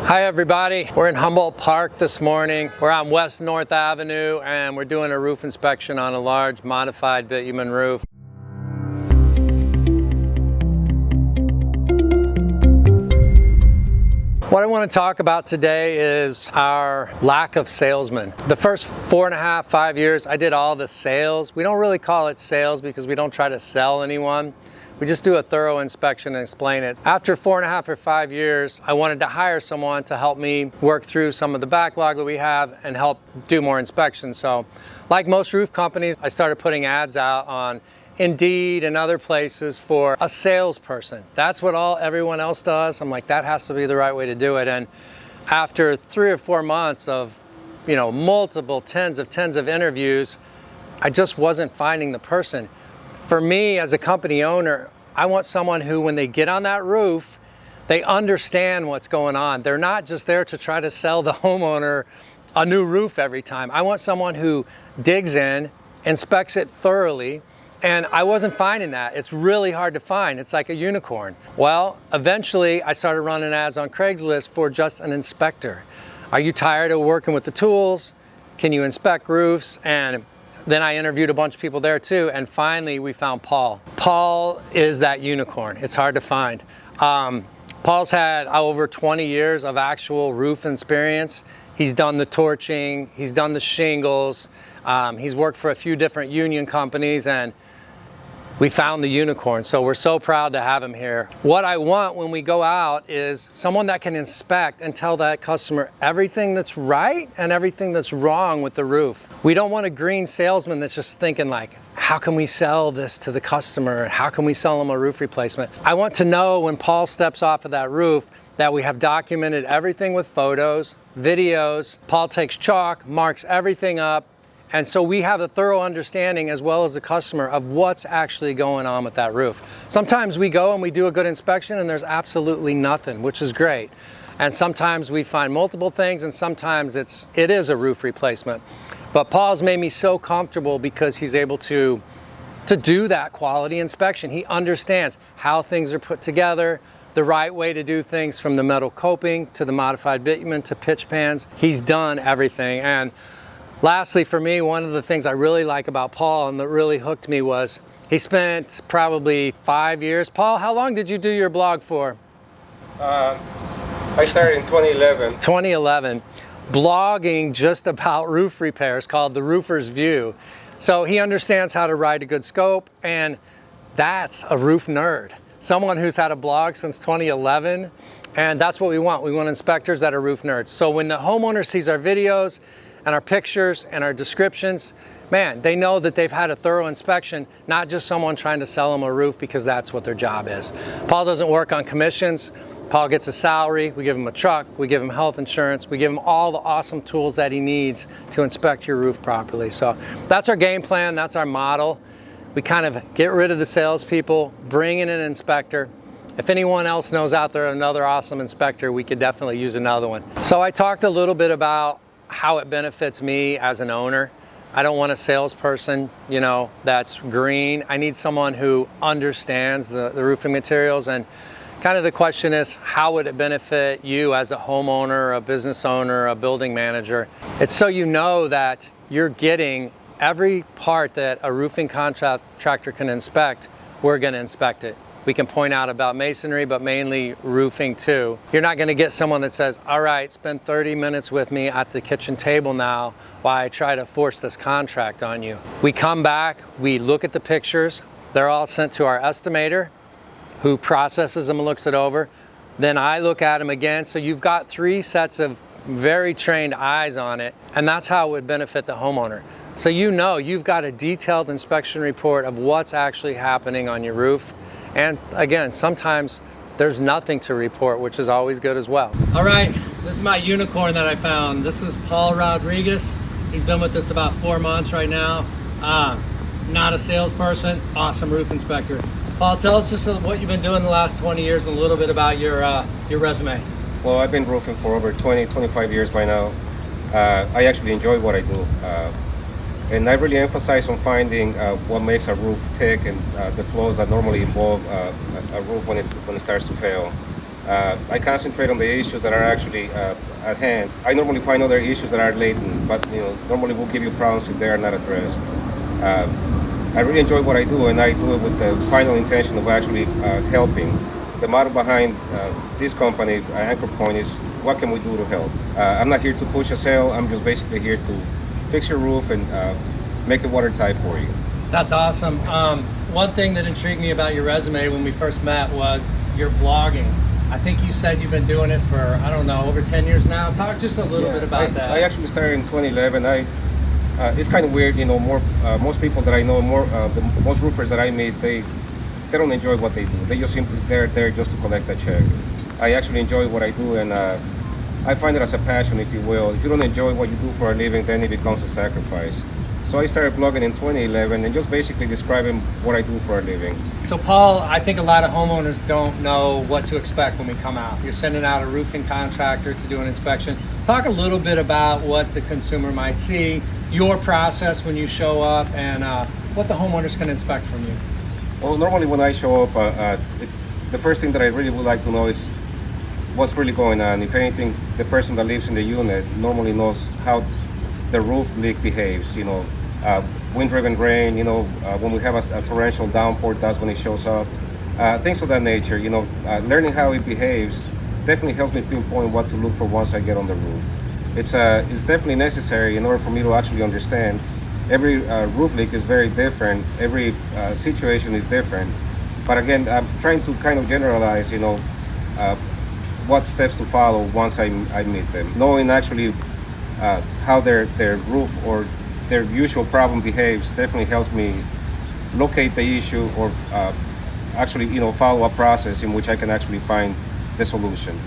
Hi everybody, we're in Humboldt Park this morning. We're on West North Avenue and we're doing a roof inspection on a large modified bitumen roof. What I want to talk about today is our lack of salesmen. The first 4.5, 5 years, I did all the sales. We don't really call it sales because we don't try to sell anyone. We just do a thorough inspection and explain it. After 4.5 or 5 years, I wanted to hire someone to help me work through some of the backlog that we have and help do more inspections. So, like most roof companies, I started putting ads out on Indeed and other places for a salesperson. That's what everyone else does. I'm like, that has to be the right way to do it. And after 3 or 4 months of, multiple tens of interviews, I just wasn't finding the person. For me, as a company owner, I want someone who, when they get on that roof, they understand what's going on. They're not just there to try to sell the homeowner a new roof every time. I want someone who digs in, inspects it thoroughly, and I wasn't finding that. It's really hard to find. It's like a unicorn. Well, eventually I started running ads on Craigslist for just an inspector. Are you tired of working with the tools? Can you inspect roofs? And then I interviewed a bunch of people there too, and finally we found Paul. Paul is that unicorn. It's hard to find. Paul's had over 20 years of actual roof experience. He's done the torching, he's done the shingles, he's worked for a few different union companies, and we found the unicorn. So we're so proud to have him here. What I want when we go out is someone that can inspect and tell that customer everything that's right and everything that's wrong with the roof. We don't want a green salesman that's just thinking like, how can we sell this to the customer? How can we sell them a roof replacement? I want to know when Paul steps off of that roof that we have documented everything with photos, videos. Paul takes chalk, marks everything up. And so we have a thorough understanding, as well as the customer, of what's actually going on with that roof. Sometimes we go and we do a good inspection and there's absolutely nothing, which is great. And sometimes we find multiple things, and sometimes it is a roof replacement. But Paul's made me so comfortable because he's able to do that quality inspection. He understands how things are put together, the right way to do things, from the metal coping to the modified bitumen to pitch pans. He's done everything. And lastly, for me, one of the things I really like about Paul and that really hooked me was he spent probably 5 years. Paul, how long did you do your blog for? I started in 2011. 2011, blogging just about roof repairs, called The Roofer's View. So he understands how to write a good scope, and that's a roof nerd. Someone who's had a blog since 2011, and that's what we want. We want inspectors that are roof nerds. So when the homeowner sees our videos and our pictures and our descriptions, man, they know that they've had a thorough inspection, not just someone trying to sell them a roof because that's what their job is. Paul doesn't work on commissions. Paul gets a salary, we give him a truck, we give him health insurance, we give him all the awesome tools that he needs to inspect your roof properly. So that's our game plan, that's our model. We kind of get rid of the salespeople, bring in an inspector. If anyone else knows out there another awesome inspector, we could definitely use another one. So I talked a little bit about how it benefits me as an owner. I don't want a salesperson, that's green. I need someone who understands the roofing materials. And kind of the question is, how would it benefit you as a homeowner, a business owner, a building manager? It's so you know that you're getting every part that a roofing contractor can inspect. We're going to inspect it. We can point out about masonry, but mainly roofing too. You're not going to get someone that says, all right, spend 30 minutes with me at the kitchen table now while I try to force this contract on you. We come back, we look at the pictures. They're all sent to our estimator, who processes them and looks it over. Then I look at them again. So you've got 3 sets of very trained eyes on it, and that's how it would benefit the homeowner. So you've got a detailed inspection report of what's actually happening on your roof. And again, sometimes there's nothing to report, which is always good as well. All right, this is my unicorn that I found. This is Paul Rodriguez. He's been with us about 4 months right now. Not a salesperson, awesome roof inspector. Paul, tell us just what you've been doing the last 20 years and a little bit about your resume. Well, I've been roofing for over 25 years by now. I actually enjoy what I do. And I really emphasize on finding what makes a roof tick and the flaws that normally involve a roof when it starts to fail. I concentrate on the issues that are actually at hand. I normally find other issues that are latent, but normally will give you problems if they are not addressed. I really enjoy what I do, and I do it with the final intention of actually helping. The model behind this company, Anchor Point, is what can we do to help? I'm not here to push a sale. I'm just basically here to fix your roof and make it watertight for you. That's awesome. One thing that intrigued me about your resume when we first met was your blogging. I think you said you've been doing it for, I don't know, over 10 years now. Talk just a little bit about that. I actually started in 2011. It's kind of weird, most people that I know, most roofers that I meet, they don't enjoy what they do. They just simply, they're there just to collect a check. I actually enjoy what I do, and I find it as a passion, if you will. If you don't enjoy what you do for a living, then it becomes a sacrifice. So I started blogging in 2011 and just basically describing what I do for a living. So Paul, I think a lot of homeowners don't know what to expect when we come out. You're sending out a roofing contractor to do an inspection. Talk a little bit about what the consumer might see, your process when you show up, and what the homeowners can expect from you. Well, normally when I show up, the first thing that I really would like to know is what's really going on. If anything, the person that lives in the unit normally knows how the roof leak behaves. Wind-driven rain, when we have a torrential downpour, that's when it shows up. Things of that nature, learning how it behaves definitely helps me pinpoint what to look for once I get on the roof. It's definitely necessary in order for me to actually understand. Every roof leak is very different. Every situation is different. But again, I'm trying to kind of generalize, what steps to follow once I meet them. Knowing actually how their roof or their usual problem behaves definitely helps me locate the issue, or actually follow a process in which I can actually find the solution.